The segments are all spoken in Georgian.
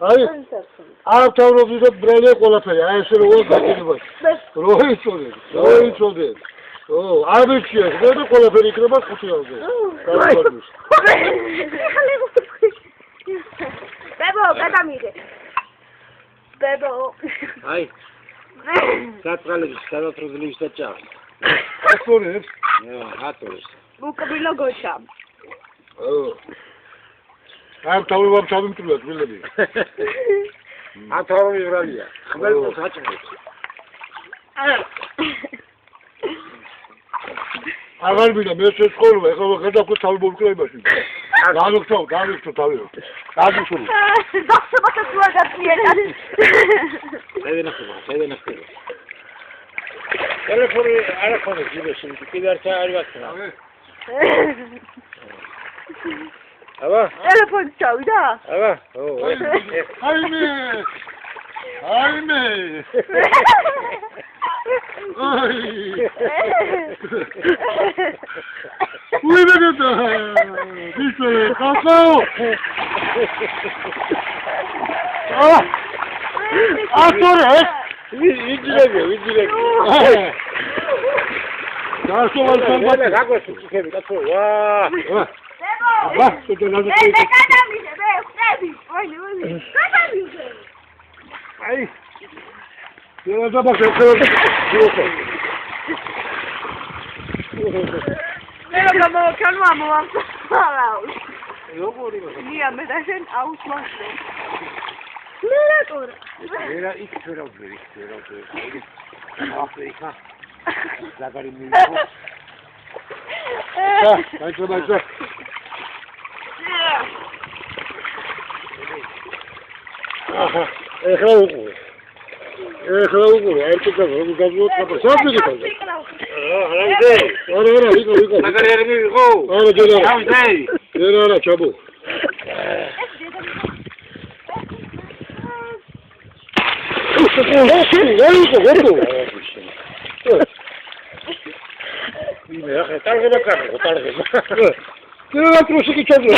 აი არ თავრობდით ბრალია ყველაფერი აი ესე როგორ გაგილებათ რო იცოდე არ ვიცი და ყველაფერი იქნება 5 ავზე ბებო გადამიღე ბებო აი საწყალები სადათროზლივს და ჭამს ასწორებს ატოს უკბილო გოჩა ამ თავრობამ ჩავიმტვრიოთ მილები ამ თავრობი ბრალია ხმელს აჭმებს აღარ ვიდა მე შეცხოვრო ეხლა გადავქო თავი მომკლეებაში დავიქცევ თავი გაგიშული დახსებათა თუ არ გაწიედა შევენახება ტელეფონი არ აქვს ჯიბეში კიდე არ ვაქცია აბა ტელეფონი ჩავიდა აბა აიმე Uy be gata. Dişle kalkao. Atore. Vigile. Daha sonra Böyle kakosuk çıkıyor. Vaa. Bak, şöyle lazım. Ay. Biraz da bak. Merhaba Mokan mamam. Yok oraya. Niye medaşen avutmaz. Nereye doğru? Era ilk sıra oldu. Afrika. Zagari mi? Başla. Aha. Ეხლა უყურე, არ წიკა როგორ გავუოთქვა. საფრთხე გიყავ. არა, ვიყო. მაგარი მივიღო. არა, ჯერა. დავზეი. ჯერა, ჩაბო. მე ახლა ტარგება კარგო, ტარგება. ჯერა ტრუსიკი ჩაბო.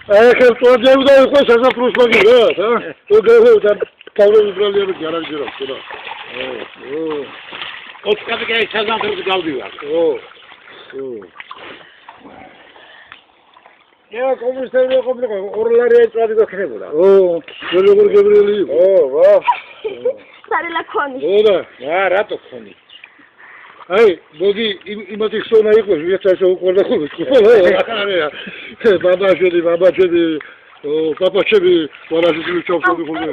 Ay, que tu has llevado después esa frustración, ¿verdad? Tú que Pablo Israelía me quiera decir eso, ¿no? Otka bir kere çazan kırdı kaldı var. Ya komünistler ne komünistler? Oraları etmedi bakıyor burada. Böyle olur Gabriel'i. Vah. Sarıla koni. Oda. Ya rahat okuni. Ay, bodi imati sona იყო, ვიეცაშო უყურდა ხოლმე. ბაბაშვილი, პაპაჩები, ვარაჟი ჩავშოდი ხოლმე.